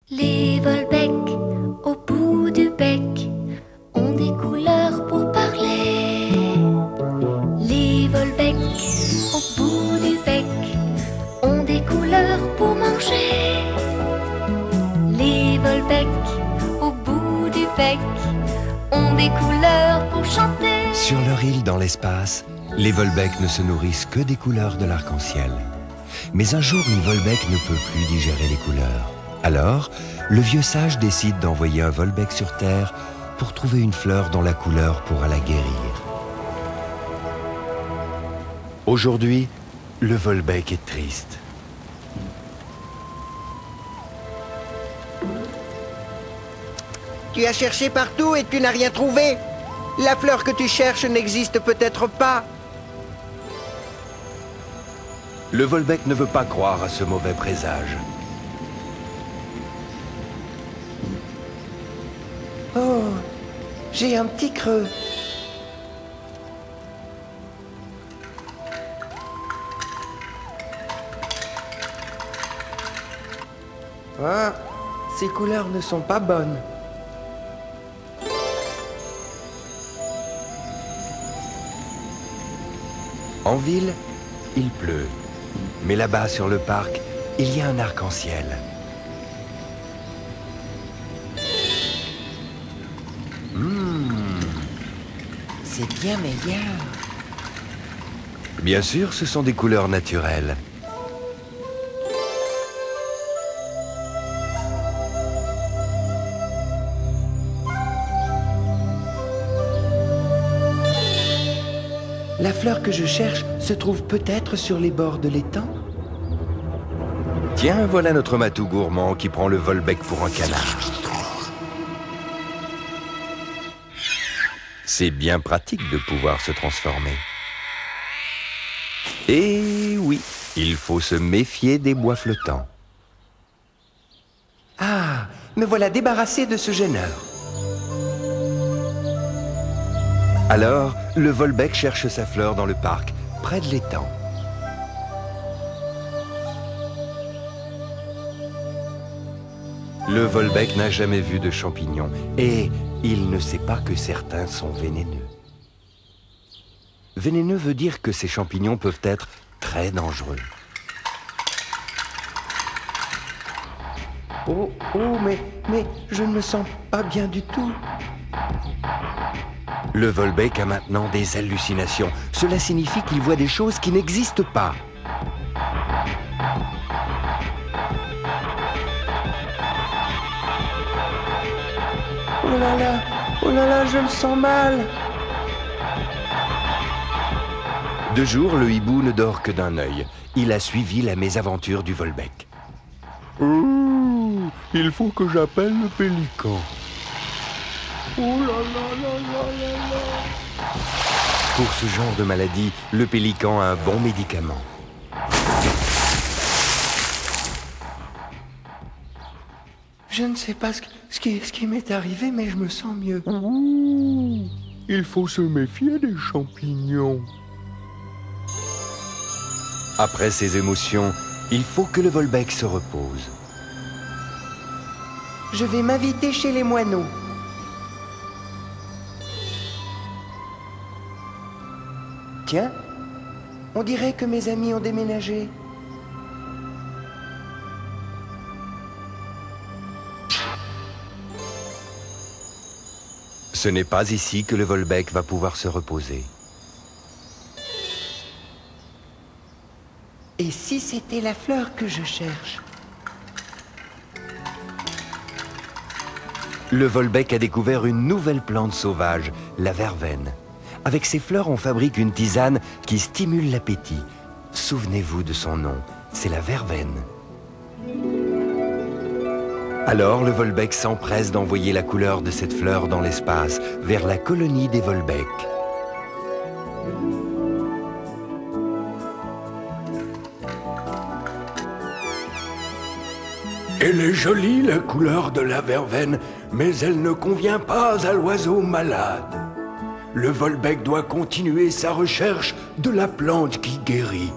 Les Volbeck, au bout du bec, ont des couleurs pour parler. Les Volbeck, au bout du bec, ont des couleurs pour manger. Les Volbeck, au bout du bec, ont des couleurs pour chanter. Sur leur île dans l'espace, les Volbeck ne se nourrissent que des couleurs de l'arc-en-ciel. Mais un jour, une Volbeck ne peut plus digérer les couleurs. Alors, le vieux sage décide d'envoyer un Volbeck sur Terre pour trouver une fleur dont la couleur pourra la guérir. Aujourd'hui, le Volbeck est triste. Tu as cherché partout et tu n'as rien trouvé. La fleur que tu cherches n'existe peut-être pas. Le Volbeck ne veut pas croire à ce mauvais présage. Oh, j'ai un petit creux. Ah, ces couleurs ne sont pas bonnes. En ville, il pleut. Mais là-bas, sur le parc, il y a un arc-en-ciel. C'est bien meilleur. Bien sûr, ce sont des couleurs naturelles. La fleur que je cherche se trouve peut-être sur les bords de l'étang. Tiens, voilà notre matou gourmand qui prend le Volbeck pour un canard. C'est bien pratique de pouvoir se transformer. Et oui, il faut se méfier des bois flottants. Ah, me voilà débarrassé de ce gêneur. Alors, le Volbeck cherche sa fleur dans le parc, près de l'étang. Le Volbeck n'a jamais vu de champignons et il ne sait pas que certains sont vénéneux. Vénéneux veut dire que ces champignons peuvent être très dangereux. Oh, mais je ne me sens pas bien du tout. Le Volbeck a maintenant des hallucinations. Cela signifie qu'il voit des choses qui n'existent pas. Oh là là, je me sens mal. De jour, le hibou ne dort que d'un œil. Il a suivi la mésaventure du Volbeck. Il faut que j'appelle le pélican. Oh là là là là là là. Pour ce genre de maladie, le pélican a un bon médicament. Je ne sais pas ce qui m'est arrivé, mais je me sens mieux. Il faut se méfier des champignons. Après ces émotions, il faut que le Volbeck se repose. Je vais m'inviter chez les moineaux. Tiens, on dirait que mes amis ont déménagé. Ce n'est pas ici que le Volbeck va pouvoir se reposer. Et si c'était la fleur que je cherche? Le Volbeck a découvert une nouvelle plante sauvage, la verveine. Avec ses fleurs, on fabrique une tisane qui stimule l'appétit. Souvenez-vous de son nom, c'est la verveine. Alors, le Volbeck s'empresse d'envoyer la couleur de cette fleur dans l'espace, vers la colonie des Volbeck. Elle est jolie, la couleur de la verveine, mais elle ne convient pas à l'oiseau malade. Le Volbeck doit continuer sa recherche de la plante qui guérit.